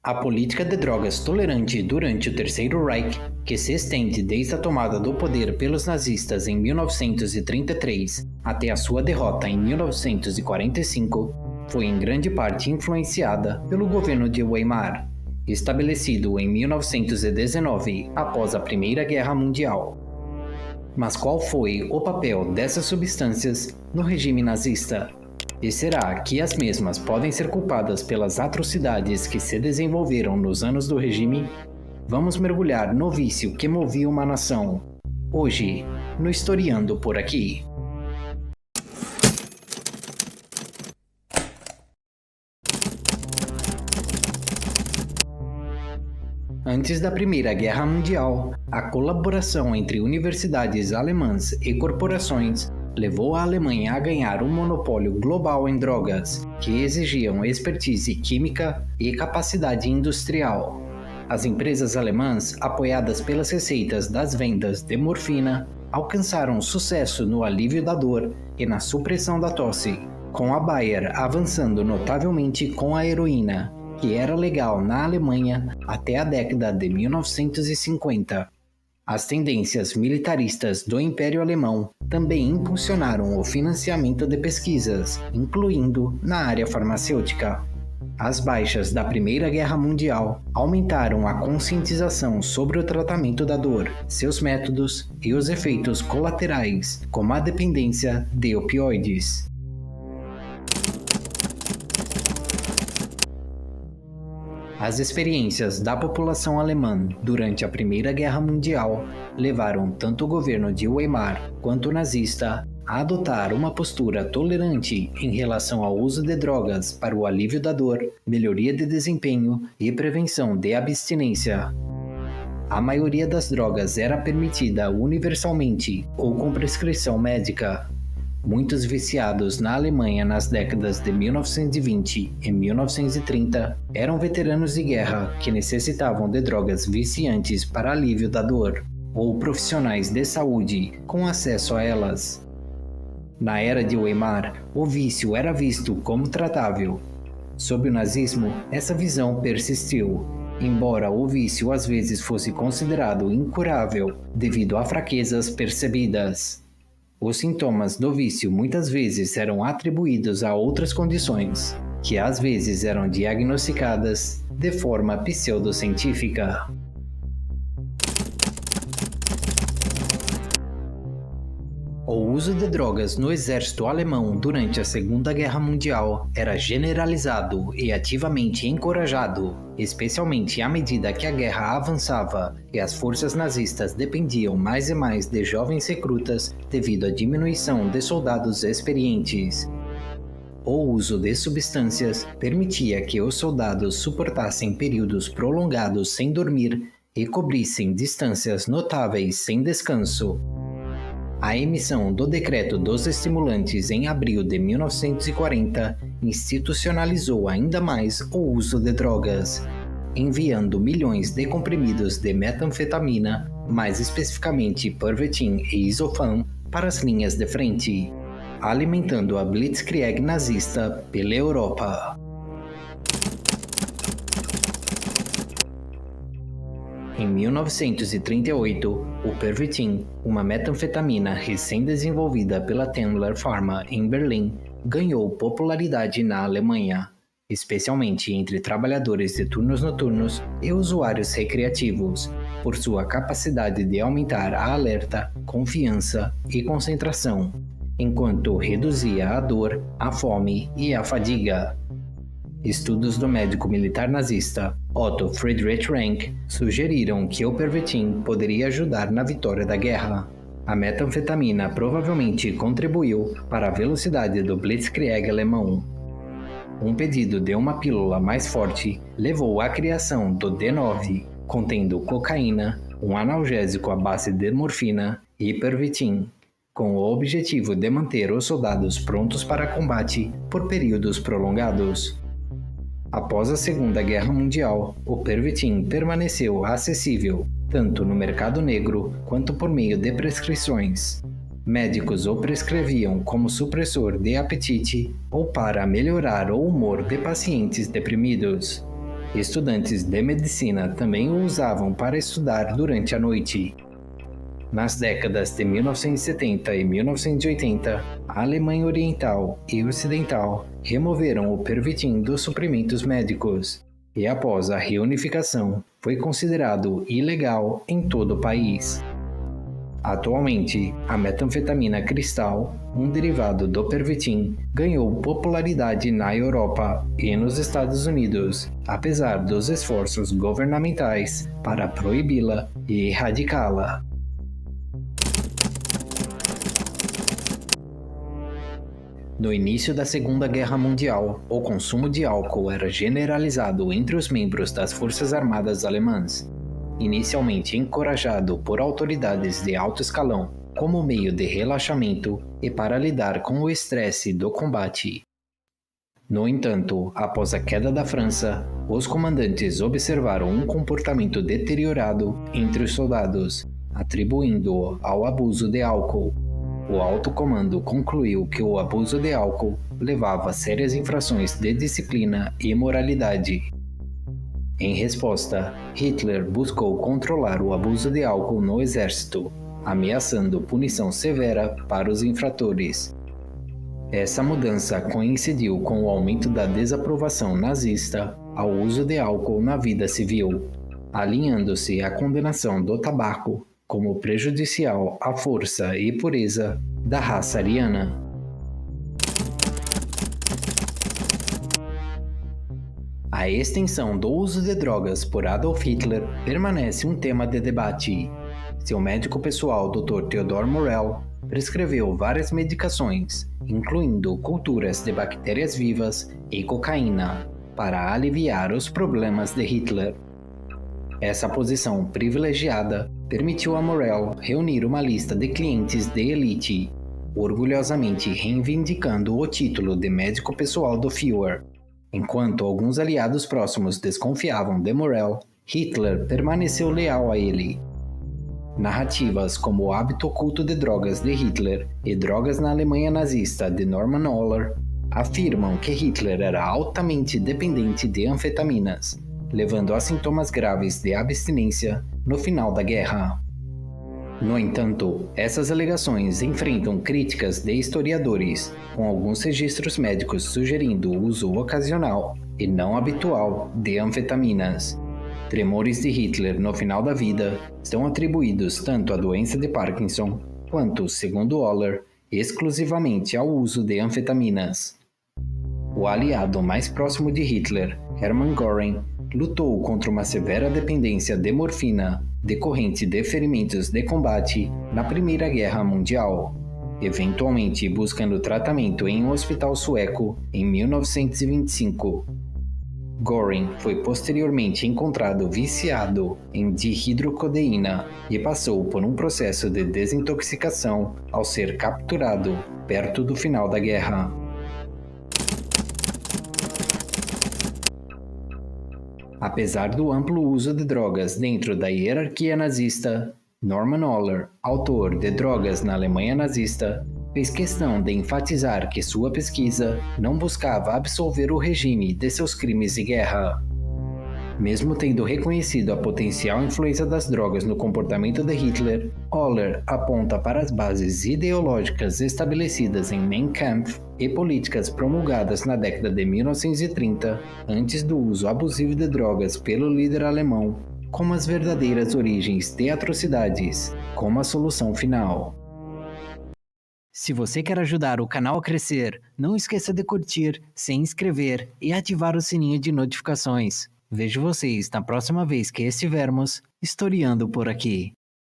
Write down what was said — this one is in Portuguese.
A política de drogas tolerante durante o Terceiro Reich, que se estende desde a tomada do poder pelos nazistas em 1933 até a sua derrota em 1945, foi em grande parte influenciada pelo governo de Weimar, estabelecido em 1919 após a Primeira Guerra Mundial. Mas qual foi o papel dessas substâncias no regime nazista? E será que as mesmas podem ser culpadas pelas atrocidades que se desenvolveram nos anos do regime? Vamos mergulhar no vício que movia uma nação. Hoje, no Historiando por Aqui. Antes da Primeira Guerra Mundial, a colaboração entre universidades alemãs e corporações levou a Alemanha a ganhar um monopólio global em drogas, que exigiam expertise química e capacidade industrial. As empresas alemãs, apoiadas pelas receitas das vendas de morfina, alcançaram sucesso no alívio da dor e na supressão da tosse, com a Bayer avançando notavelmente com a heroína, que era legal na Alemanha até a década de 1950. As tendências militaristas do Império Alemão também impulsionaram o financiamento de pesquisas, incluindo na área farmacêutica. As baixas da Primeira Guerra Mundial aumentaram a conscientização sobre o tratamento da dor, seus métodos e os efeitos colaterais, como a dependência de opioides. As experiências da população alemã durante a Primeira Guerra Mundial levaram tanto o governo de Weimar quanto o nazista a adotar uma postura tolerante em relação ao uso de drogas para o alívio da dor, melhoria de desempenho e prevenção de abstinência. A maioria das drogas era permitida universalmente ou com prescrição médica. Muitos viciados na Alemanha nas décadas de 1920 e 1930 eram veteranos de guerra que necessitavam de drogas viciantes para alívio da dor, ou profissionais de saúde com acesso a elas. Na era de Weimar, o vício era visto como tratável. Sob o nazismo, essa visão persistiu, embora o vício às vezes fosse considerado incurável devido a fraquezas percebidas. Os sintomas do vício muitas vezes eram atribuídos a outras condições, que às vezes eram diagnosticadas de forma pseudocientífica. O uso de drogas no exército alemão durante a Segunda Guerra Mundial era generalizado e ativamente encorajado, especialmente à medida que a guerra avançava e as forças nazistas dependiam mais e mais de jovens recrutas devido à diminuição de soldados experientes. O uso de substâncias permitia que os soldados suportassem períodos prolongados sem dormir e cobrissem distâncias notáveis sem descanso. A emissão do Decreto dos Estimulantes em abril de 1940 institucionalizou ainda mais o uso de drogas, enviando milhões de comprimidos de metanfetamina, mais especificamente Pervitin e Isofan, para as linhas de frente, alimentando a Blitzkrieg nazista pela Europa. Em 1938, o Pervitin, uma metanfetamina recém-desenvolvida pela Tendler Pharma em Berlim, ganhou popularidade na Alemanha, especialmente entre trabalhadores de turnos noturnos e usuários recreativos, por sua capacidade de aumentar a alerta, confiança e concentração, enquanto reduzia a dor, a fome e a fadiga. Estudos do médico militar nazista Otto Friedrich Rank sugeriram que o Pervitin poderia ajudar na vitória da guerra. A metanfetamina provavelmente contribuiu para a velocidade do Blitzkrieg alemão. Um pedido de uma pílula mais forte levou à criação do D9, contendo cocaína, um analgésico à base de morfina e Pervitin, com o objetivo de manter os soldados prontos para combate por períodos prolongados. Após a Segunda Guerra Mundial, o Pervitin permaneceu acessível, tanto no mercado negro quanto por meio de prescrições. Médicos o prescreviam como supressor de apetite ou para melhorar o humor de pacientes deprimidos. Estudantes de medicina também o usavam para estudar durante a noite. Nas décadas de 1970 e 1980, a Alemanha Oriental e Ocidental removeram o Pervitin dos suprimentos médicos, e após a reunificação, foi considerado ilegal em todo o país. Atualmente, a metanfetamina cristal, um derivado do Pervitin, ganhou popularidade na Europa e nos Estados Unidos, apesar dos esforços governamentais para proibi-la e erradicá-la. No início da Segunda Guerra Mundial, o consumo de álcool era generalizado entre os membros das Forças Armadas alemãs, inicialmente encorajado por autoridades de alto escalão como meio de relaxamento e para lidar com o estresse do combate. No entanto, após a queda da França, os comandantes observaram um comportamento deteriorado entre os soldados, atribuindo-o ao abuso de álcool. O alto comando concluiu que o abuso de álcool levava a sérias infrações de disciplina e moralidade. Em resposta, Hitler buscou controlar o abuso de álcool no exército, ameaçando punição severa para os infratores. Essa mudança coincidiu com o aumento da desaprovação nazista ao uso de álcool na vida civil, alinhando-se à condenação do tabaco como prejudicial à força e pureza da raça ariana. A extensão do uso de drogas por Adolf Hitler permanece um tema de debate. Seu médico pessoal, Dr. Theodor Morell, prescreveu várias medicações, incluindo culturas de bactérias vivas e cocaína, para aliviar os problemas de Hitler. Essa posição privilegiada permitiu a Morell reunir uma lista de clientes de elite, orgulhosamente reivindicando o título de médico pessoal do Führer. Enquanto alguns aliados próximos desconfiavam de Morell, Hitler permaneceu leal a ele. Narrativas como o hábito oculto de drogas de Hitler e drogas na Alemanha nazista de Norman Ohler afirmam que Hitler era altamente dependente de anfetaminas, levando a sintomas graves de abstinência no final da guerra. No entanto, essas alegações enfrentam críticas de historiadores, com alguns registros médicos sugerindo o uso ocasional e não habitual de anfetaminas. Tremores de Hitler no final da vida estão atribuídos tanto à doença de Parkinson quanto, segundo Ohler, exclusivamente ao uso de anfetaminas. O aliado mais próximo de Hitler, Hermann Göring, lutou contra uma severa dependência de morfina decorrente de ferimentos de combate na Primeira Guerra Mundial, eventualmente buscando tratamento em um hospital sueco em 1925. Göring foi posteriormente encontrado viciado em dihidrocodeína e passou por um processo de desintoxicação ao ser capturado perto do final da guerra. Apesar do amplo uso de drogas dentro da hierarquia nazista, Norman Ohler, autor de Drogas na Alemanha Nazista, fez questão de enfatizar que sua pesquisa não buscava absolver o regime de seus crimes de guerra. Mesmo tendo reconhecido a potencial influência das drogas no comportamento de Hitler, Ohler aponta para as bases ideológicas estabelecidas em Mein Kampf e políticas promulgadas na década de 1930, antes do uso abusivo de drogas pelo líder alemão, como as verdadeiras origens de atrocidades, como a solução final. Se você quer ajudar o canal a crescer, não esqueça de curtir, se inscrever e ativar o sininho de notificações. Vejo vocês na próxima vez que estivermos historiando por aqui.